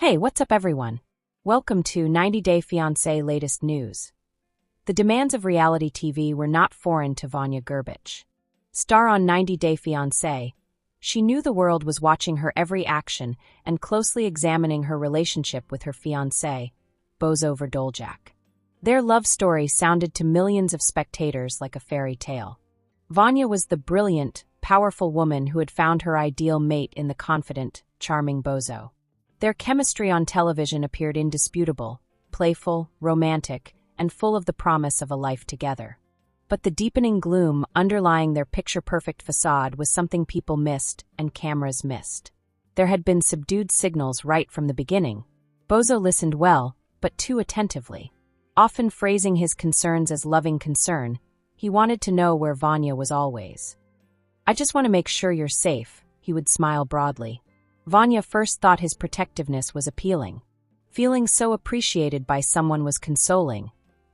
Hey, what's up everyone? Welcome to 90 Day Fiancé latest news. The demands of reality TV were not foreign to Vanja Grbic. Star on 90 Day Fiancé, she knew the world was watching her every action and closely examining her relationship with her fiancé, Božo Vrdoljak. Their love story sounded to millions of spectators like a fairy tale. Vanja was the brilliant, powerful woman who had found her ideal mate in the confident, charming Božo. Their chemistry on television appeared indisputable, playful, romantic, and full of the promise of a life together. But the deepening gloom underlying their picture-perfect facade was something people missed and cameras missed. There had been subdued signals right from the beginning. Božo listened well, but too attentively. Often phrasing his concerns as loving concern, he wanted to know where Vanja was always. "I just want to make sure you're safe," he would smile broadly. Vanja first thought his protectiveness was appealing. Feeling so appreciated by someone was consoling,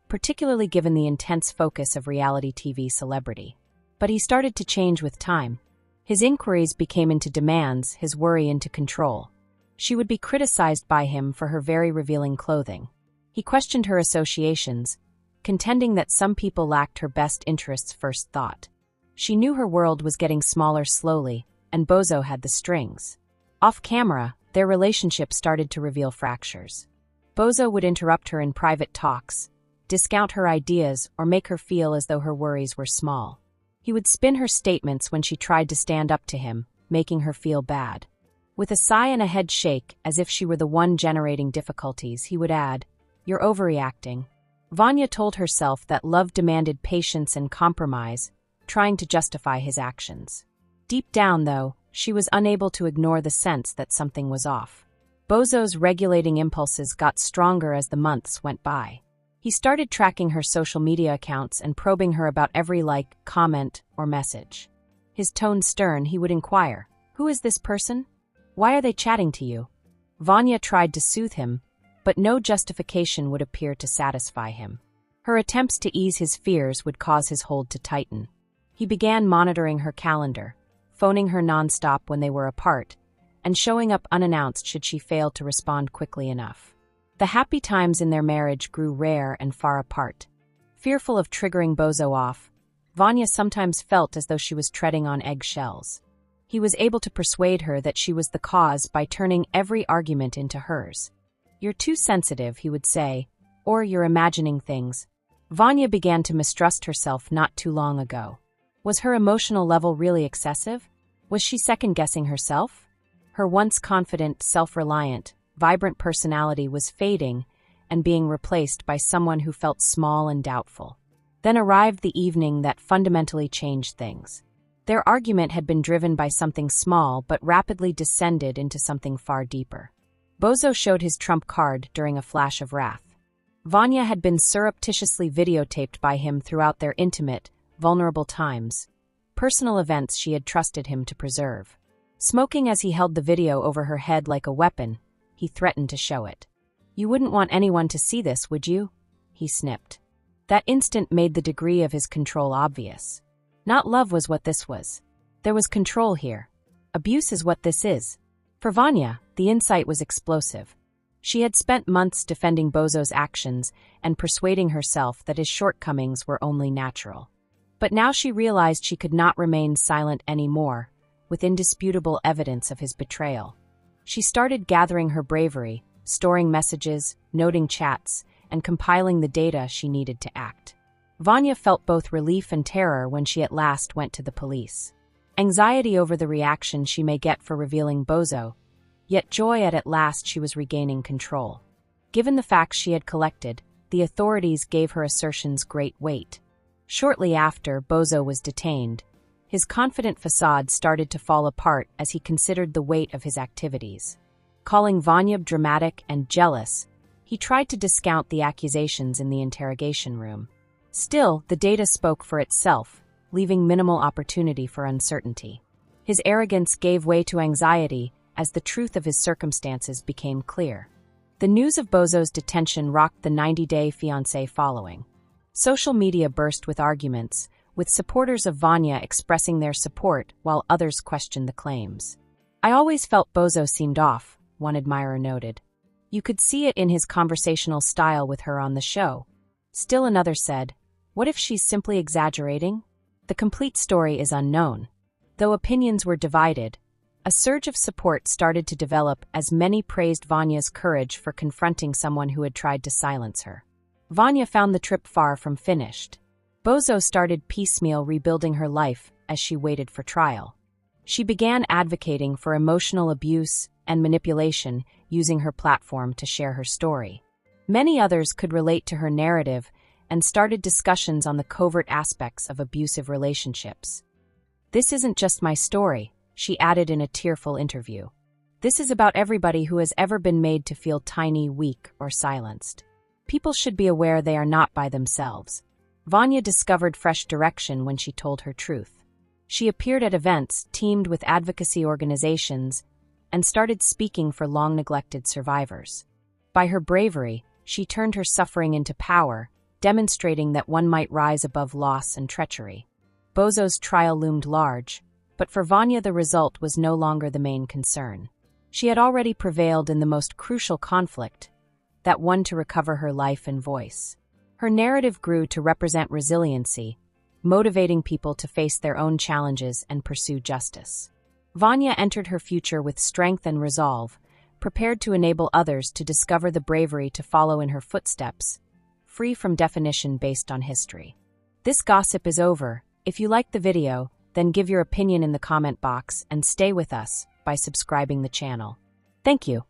particularly given the intense focus of reality TV celebrity. But he started to change with time. His inquiries became into demands, his worry into control. She would be criticized by him for her very revealing clothing. He questioned her associations, contending that some people lacked her best interests first thought. She knew her world was getting smaller slowly, and Božo had the strings. Off camera, their relationship started to reveal fractures. Božo would interrupt her in private talks, discount her ideas, or make her feel as though her worries were small. He would spin her statements when she tried to stand up to him, making her feel bad. With a sigh and a head shake, as if she were the one generating difficulties, he would add, "You're overreacting." Vanja told herself that love demanded patience and compromise, trying to justify his actions. Deep down, though, she was unable to ignore the sense that something was off. Božo's regulating impulses got stronger as the months went by. He started tracking her social media accounts and probing her about every like, comment, or message. His tone stern, he would inquire, "Who is this person? Why are they chatting to you?" Vanja tried to soothe him, but no justification would appear to satisfy him. Her attempts to ease his fears would cause his hold to tighten. He began monitoring her calendar, phoning her nonstop when they were apart, and showing up unannounced should she fail to respond quickly enough. The happy times in their marriage grew rare and far apart. Fearful of triggering Božo off, Vanja sometimes felt as though she was treading on eggshells. He was able to persuade her that she was the cause by turning every argument into hers. "You're too sensitive," he would say, or "you're imagining things." Vanja began to mistrust herself not too long ago. Was her emotional level really excessive? Was she second-guessing herself? Her once confident, self-reliant, vibrant personality was fading and being replaced by someone who felt small and doubtful. Then arrived the evening that fundamentally changed things. Their argument had been driven by something small but rapidly descended into something far deeper. Božo showed his trump card during a flash of wrath. Vanja had been surreptitiously videotaped by him throughout their intimate, vulnerable times, personal events she had trusted him to preserve. Smoking as he held the video over her head like a weapon, he threatened to show it. "You wouldn't want anyone to see this, would you?" he snipped. That instant made the degree of his control obvious. Not love was what this was. There was control here. Abuse is what this is. For Vanja, the insight was explosive. She had spent months defending Božo's actions and persuading herself that his shortcomings were only natural. But now she realized she could not remain silent anymore, with indisputable evidence of his betrayal. She started gathering her bravery, storing messages, noting chats, and compiling the data she needed to act. Vanja felt both relief and terror when she at last went to the police. Anxiety over the reaction she may get for revealing Božo, yet joy at last she was regaining control. Given the facts she had collected, the authorities gave her assertions great weight. Shortly after, Božo was detained. His confident facade started to fall apart as he considered the weight of his activities. Calling Vanja dramatic and jealous, he tried to discount the accusations in the interrogation room. Still, the data spoke for itself, leaving minimal opportunity for uncertainty. His arrogance gave way to anxiety as the truth of his circumstances became clear. The news of Božo's detention rocked the 90 Day Fiancé following. Social media burst with arguments, with supporters of Vanja expressing their support while others questioned the claims. "I always felt Božo seemed off," one admirer noted. You could see it in his conversational style with her on the show. Still another said, "What if she's simply exaggerating?" The complete story is unknown. Though opinions were divided, a surge of support started to develop as many praised Vanya's courage for confronting someone who had tried to silence her. Vanya found the trip far from finished. Božo started piecemeal rebuilding her life as she waited for trial. She began advocating for emotional abuse and manipulation, using her platform to share her story. Many others could relate to her narrative and started discussions on the covert aspects of abusive relationships. "This isn't just my story," she added in a tearful interview. "This is about everybody who has ever been made to feel tiny, weak, or silenced. People should be aware they are not by themselves." Vanya discovered fresh direction when she told her truth. She appeared at events teamed with advocacy organizations and started speaking for long-neglected survivors. By her bravery, she turned her suffering into power, demonstrating that one might rise above loss and treachery. Božo's trial loomed large, but for Vanya the result was no longer the main concern. She had already prevailed in the most crucial conflict, that one to recover her life and voice. Her narrative grew to represent resiliency, motivating people to face their own challenges and pursue justice. Vanya entered her future with strength and resolve, prepared to enable others to discover the bravery to follow in her footsteps, free from definition based on history. This gossip is over. If you liked the video, then give your opinion in the comment box and stay with us by subscribing the channel. Thank you.